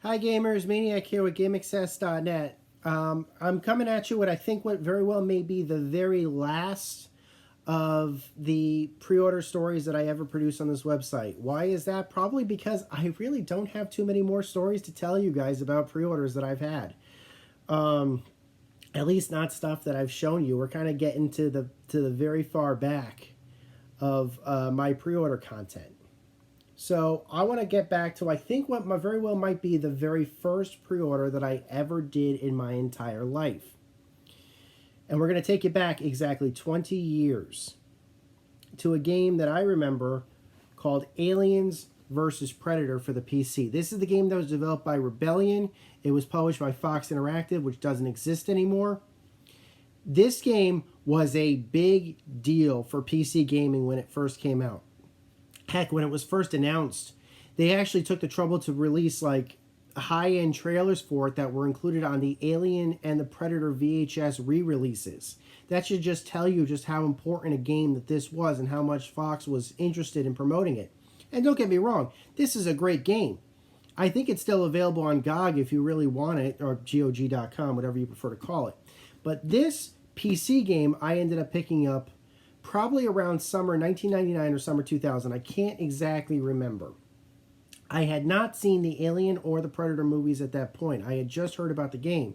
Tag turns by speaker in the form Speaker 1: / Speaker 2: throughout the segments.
Speaker 1: Hi gamers, Maniac here with GameAccess.net. I'm coming at you with I think what very well may be the very last of the pre-order stories that I ever produce on this website. Why is that? Probably because I really don't have too many more stories to tell you guys about pre-orders that I've had. At least not stuff that I've shown you. We're kind of getting to the very far back of my pre-order content. So I want to get back to I think what very well might be the very first pre-order that I ever did in my entire life. And we're going to take you back exactly 20 years to a game that I remember called Aliens vs. Predator for the PC. This is the game that was developed by Rebellion. It was published by Fox Interactive, which doesn't exist anymore. This game was a big deal for PC gaming when it first came out. Heck, when it was first announced, they actually took the trouble to release like high-end trailers for it that were included on the Alien and the Predator VHS re-releases. That should just tell you just how important a game that this was and how much Fox was interested in promoting it. And don't get me wrong, this is a great game. I think it's still available on GOG if you really want it, or GOG.com, whatever you prefer to call it. But this PC game I ended up picking up probably around summer 1999 or summer 2000. I can't exactly remember. I had not seen the Alien or the Predator movies at that point. I had just heard about the game.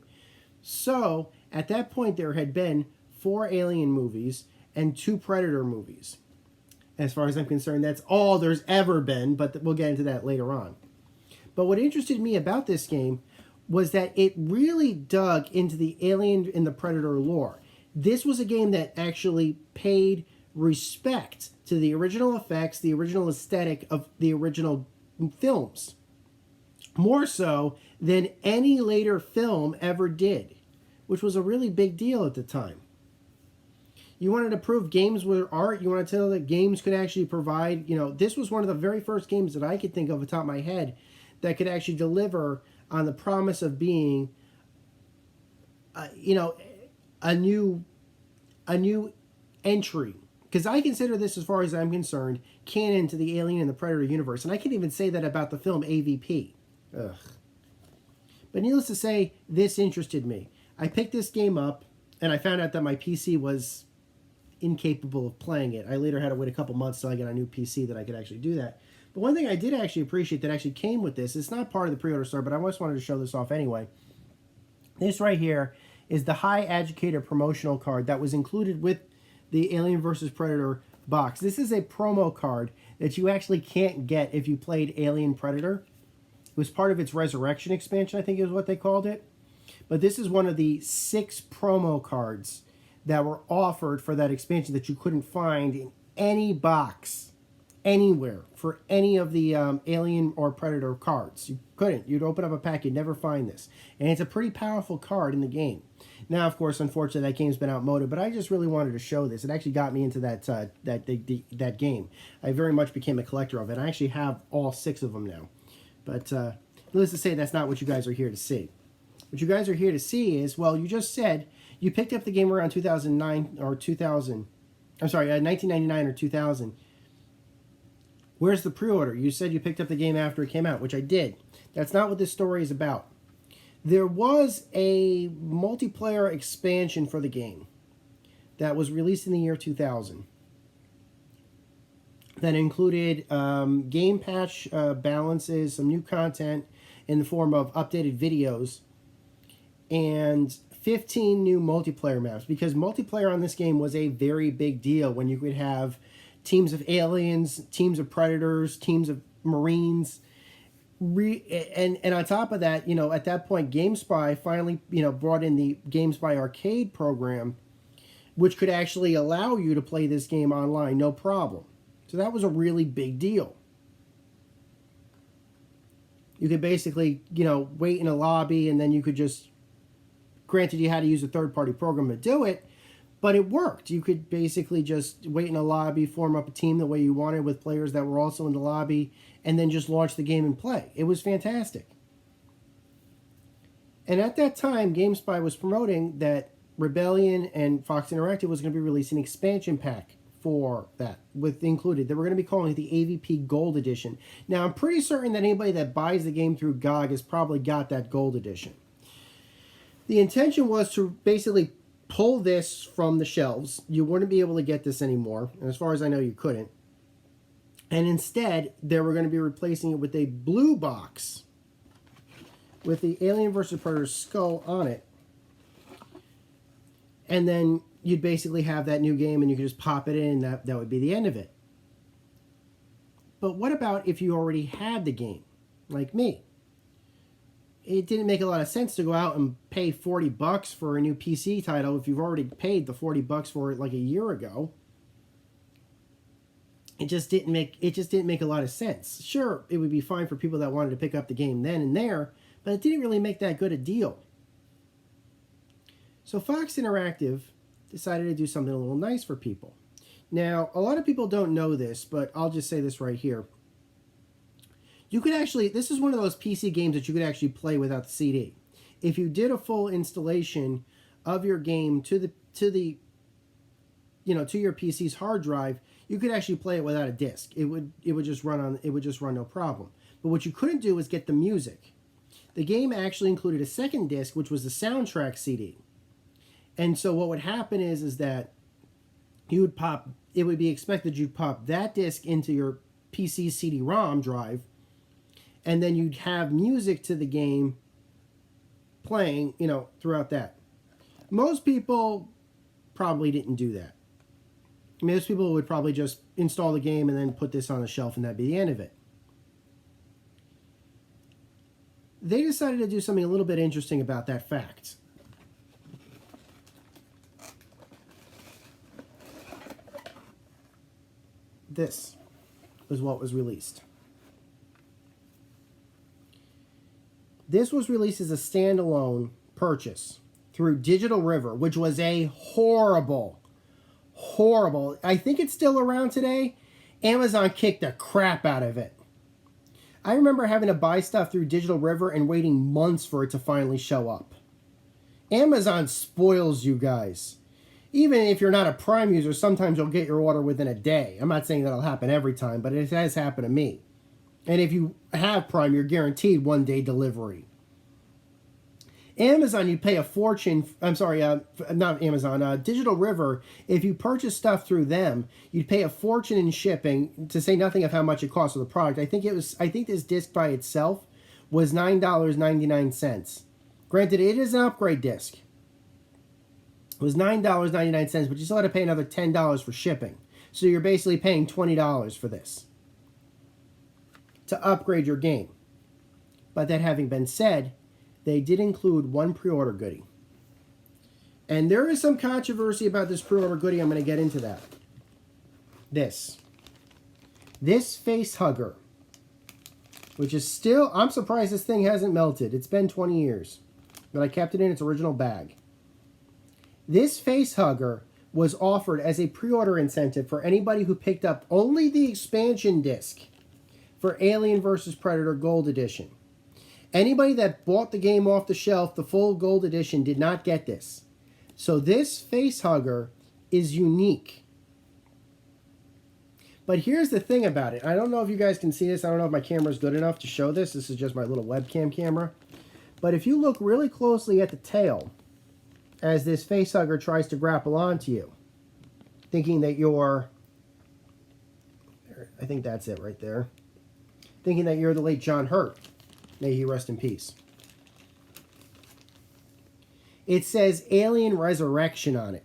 Speaker 1: So, at that point, there had been 4 Alien movies and 2 Predator movies. As far as I'm concerned, that's all there's ever been, but we'll get into that later on. But what interested me about this game was that it really dug into the Alien and the Predator lore. This was a game that actually paid respect to the original effects, the original aesthetic of the original films, more so than any later film ever did, which was a really big deal at the time. You wanted to prove games were art. You want to tell that games could actually provide, this was one of the very first games that I could think of off the top of my head that could actually deliver on the promise of being, a new entry. Because I consider this, as far as I'm concerned, canon to the Alien and the Predator universe. And I can even say that about the film AVP. Ugh. But needless to say, this interested me. I picked this game up, and I found out that my PC was incapable of playing it. I later had to wait a couple months till I got a new PC that I could actually do that. But one thing I did actually appreciate that actually came with this, it's not part of the pre-order store, but I just wanted to show this off anyway. This right here is the High Educator promotional card that was included with the Alien vs. Predator box. This is a promo card that you actually can't get if you played Alien Predator. It was part of its Resurrection expansion, I think is what they called it. But this is one of the 6 promo cards that were offered for that expansion that you couldn't find in any box, anywhere, for any of the Alien or Predator cards. You couldn't. You'd open up a pack, you'd never find this. And it's a pretty powerful card in the game. Now, of course, unfortunately, that game's been outmoded, but I just really wanted to show this. It actually got me into that game. I very much became a collector of it. I actually have all 6 of them now. But needless to say, that's not what you guys are here to see. What you guys are here to see is, well, you just said you picked up the game around 2009 or 2000. I'm sorry, 1999 or 2000. Where's the pre-order? You said you picked up the game after it came out, which I did. That's not what this story is about. There was a multiplayer expansion for the game that was released in the year 2000 that included game patch balances, some new content in the form of updated videos, and 15 new multiplayer maps, because multiplayer on this game was a very big deal when you could have teams of aliens, teams of predators, teams of marines. And on top of that, at that point, GameSpy finally, brought in the GameSpy Arcade program, which could actually allow you to play this game online, no problem. So that was a really big deal. You could basically, wait in a lobby, and then you could just, granted you had to use a third-party program to do it, but it worked. You could basically just wait in a lobby, form up a team the way you wanted with players that were also in the lobby, and then just launch the game and play. It was fantastic. And at that time, GameSpy was promoting that Rebellion and Fox Interactive was going to be releasing an expansion pack for that with included. They were going to be calling it the AVP Gold Edition. Now, I'm pretty certain that anybody that buys the game through GOG has probably got that Gold Edition. The intention was to basically pull this from the shelves. You wouldn't be able to get this anymore, and as far as I know, you couldn't. And instead, they were going to be replacing it with a blue box with the Alien vs. Predator skull on it. And then you'd basically have that new game and you could just pop it in, and that would be the end of it. But what about if you already had the game, like me? It didn't make a lot of sense to go out and pay $40 for a new PC title if you've already paid the $40 for it like a year ago. It just didn't make a lot of sense. Sure, it would be fine for people that wanted to pick up the game then and there, but it didn't really make that good a deal. So Fox Interactive decided to do something a little nice for people. Now, a lot of people don't know this, but I'll just say this right here. You could actually, this is one of those PC games that you could actually play without the CD. If you did a full installation of your game to your PC's hard drive, you could actually play it without a disc. It would just run no problem. But what you couldn't do was get the music. The game actually included a second disc, which was the soundtrack CD. And so what would happen is that it would be expected you'd pop that disc into your PC CD-ROM drive, and then you'd have music to the game playing, throughout that. Most people probably didn't do that. Most people would probably just install the game and then put this on the shelf, and that'd be the end of it. They decided to do something a little bit interesting about that fact. This is what was released. This was released as a standalone purchase through Digital River, which was a horrible, I think it's still around today. Amazon kicked the crap out of it. I remember having to buy stuff through Digital River and waiting months for it to finally show up. Amazon spoils you guys. Even if you're not a Prime user, sometimes you'll get your order within a day. I'm not saying that'll happen every time, but it has happened to me. And if you have Prime, you're guaranteed one-day delivery. Amazon, you pay a fortune. I'm sorry, not Amazon. Digital River, if you purchase stuff through them, you'd pay a fortune in shipping, to say nothing of how much it costs for the product. I think this disc by itself was $9.99. Granted, it is an upgrade disc. It was $9.99, but you still had to pay another $10 for shipping. So you're basically paying $20 for this to upgrade your game. But that having been said, they did include one pre-order goodie. And there is some controversy about this pre-order goodie. I'm going to get into that. This Facehugger, which is still, I'm surprised this thing hasn't melted. It's been 20 years, but I kept it in its original bag. This Facehugger was offered as a pre-order incentive for anybody who picked up only the expansion disc for Alien vs. Predator Gold Edition. Anybody that bought the game off the shelf, the full Gold Edition, did not get this. So this Facehugger is unique. But here's the thing about it. I don't know if you guys can see this. I don't know if my camera is good enough to show this. This is just my little webcam camera. But if you look really closely at the tail, as this Facehugger tries to grapple onto you, thinking that you're, I think that's it right there, thinking that you're the late John Hurt. May he rest in peace. It says Alien Resurrection on it,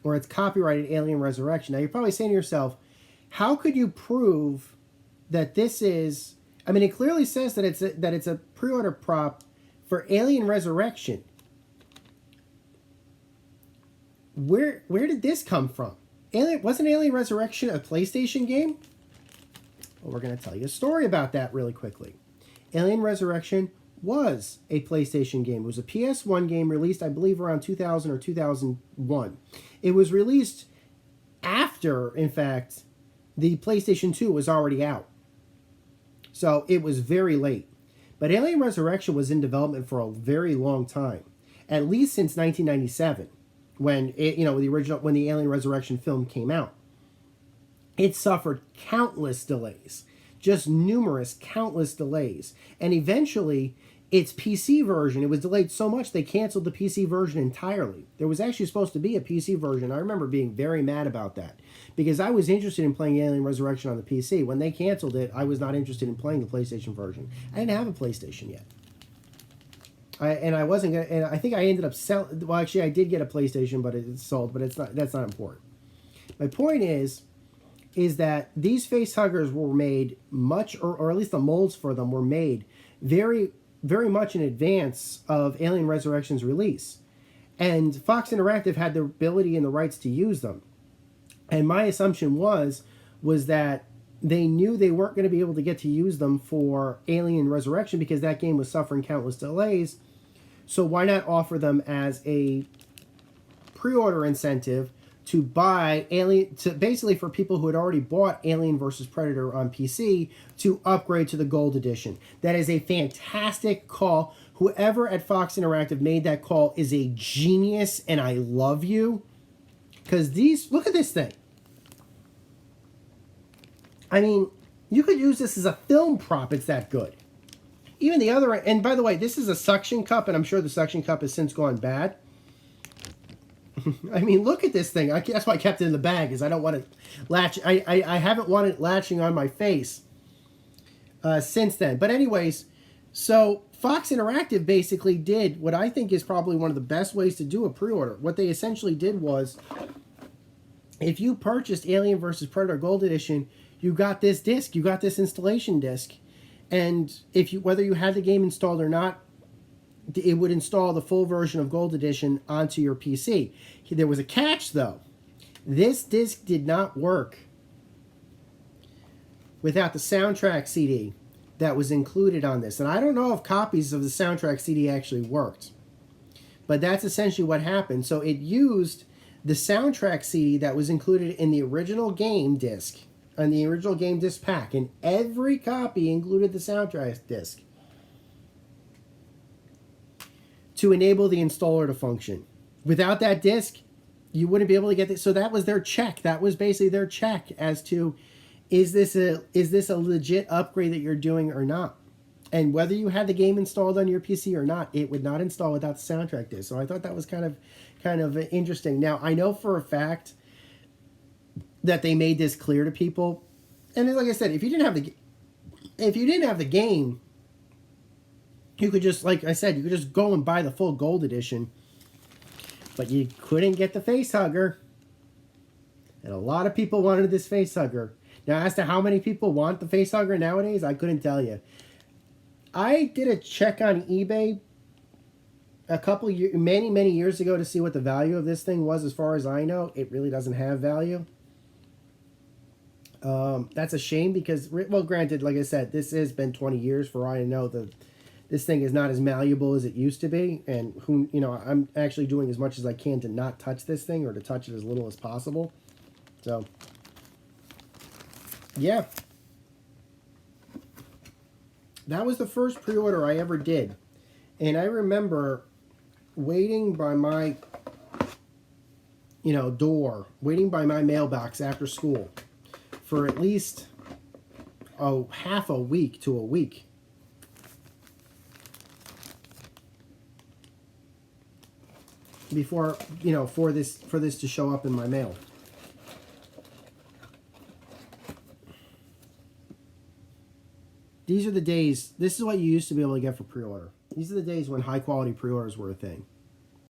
Speaker 1: or it's copyrighted Alien Resurrection. Now you're probably saying to yourself, how could you prove that this is, I mean, it clearly says that it's a pre-order prop for Alien Resurrection. Where did this come from? Wasn't Alien Resurrection a PlayStation game? Well, we're going to tell you a story about that really quickly. Alien Resurrection was a PlayStation game. It was a PS1 game released, I believe, around 2000 or 2001. It was released after, in fact, the PlayStation 2 was already out. So it was very late. But Alien Resurrection was in development for a very long time, at least since 1997, when the Alien Resurrection film came out. it suffered countless delays, just numerous, countless delays. And eventually, its PC version, it was delayed so much they canceled the PC version entirely. There was actually supposed to be a PC version. I remember being very mad about that because I was interested in playing Alien Resurrection on the PC. When they canceled it, I was not interested in playing the PlayStation version. I didn't have a PlayStation yet. I wasn't gonna, and I think I ended up selling. Well, actually, I did get a PlayStation, but it's sold. But it's not. That's not important. My point is that these facehuggers were made much, or at least the molds for them were made very, very much in advance of Alien Resurrection's release, and Fox Interactive had the ability and the rights to use them. And my assumption was that they knew they weren't going to be able to get to use them for Alien Resurrection because that game was suffering countless delays. So why not offer them as a pre-order incentive to buy Alien, to basically for people who had already bought Alien vs. Predator on PC to upgrade to the Gold Edition. That is a fantastic call. Whoever at Fox Interactive made that call is a genius, and I love you. Because these, look at this thing. I mean, you could use this as a film prop. It's that good. Even the other, and by the way, this is a suction cup, and I'm sure the suction cup has since gone bad. I mean, look at this thing. That's why I kept it in the bag, is I don't want it latch. I haven't wanted it latching on my face since then. But anyways, so Fox Interactive basically did what I think is probably one of the best ways to do a pre-order. What they essentially did was, if you purchased Alien vs. Predator Gold Edition, you got this disc, you got this installation disc, and if you, whether you had the game installed or not, it would install the full version of Gold Edition onto your PC. There was a catch, though. This disc did not work without the soundtrack CD that was included on this. And I don't know if copies of the soundtrack CD actually worked, but that's essentially what happened. So it used the soundtrack CD that was included in the original game disc, and the original game disc pack, and every copy included the soundtrack disc to enable the installer to function. Without that disc, you wouldn't be able to get this. So that was their check. That was basically their check as to, is this a legit upgrade that you're doing or not? And whether you had the game installed on your PC or not, it would not install without the soundtrack disc. So I thought that was kind of interesting. Now, I know for a fact that they made this clear to people. And like I said, if you didn't have the game, you could just, like I said, you could just go and buy the full Gold Edition. But you couldn't get the Facehugger. And a lot of people wanted this Facehugger. Now, as to how many people want the Facehugger nowadays, I couldn't tell you. I did a check on eBay a couple years, many years ago to see what the value of this thing was. As far as I know, it really doesn't have value. That's a shame because, well, granted, like I said, this has been 20 years for all I know. This thing is not as malleable as it used to be, and who, you know, I'm actually doing as much as I can to not touch this thing, or to touch it as little as possible. So, yeah. That was the first pre-order I ever did. And I remember waiting by my, door, waiting by my mailbox after school for at least half a week to a week. Before, for this to show up in my mail. These are the days, this is what you used to be able to get for pre-order. These are the days when high quality pre-orders were a thing.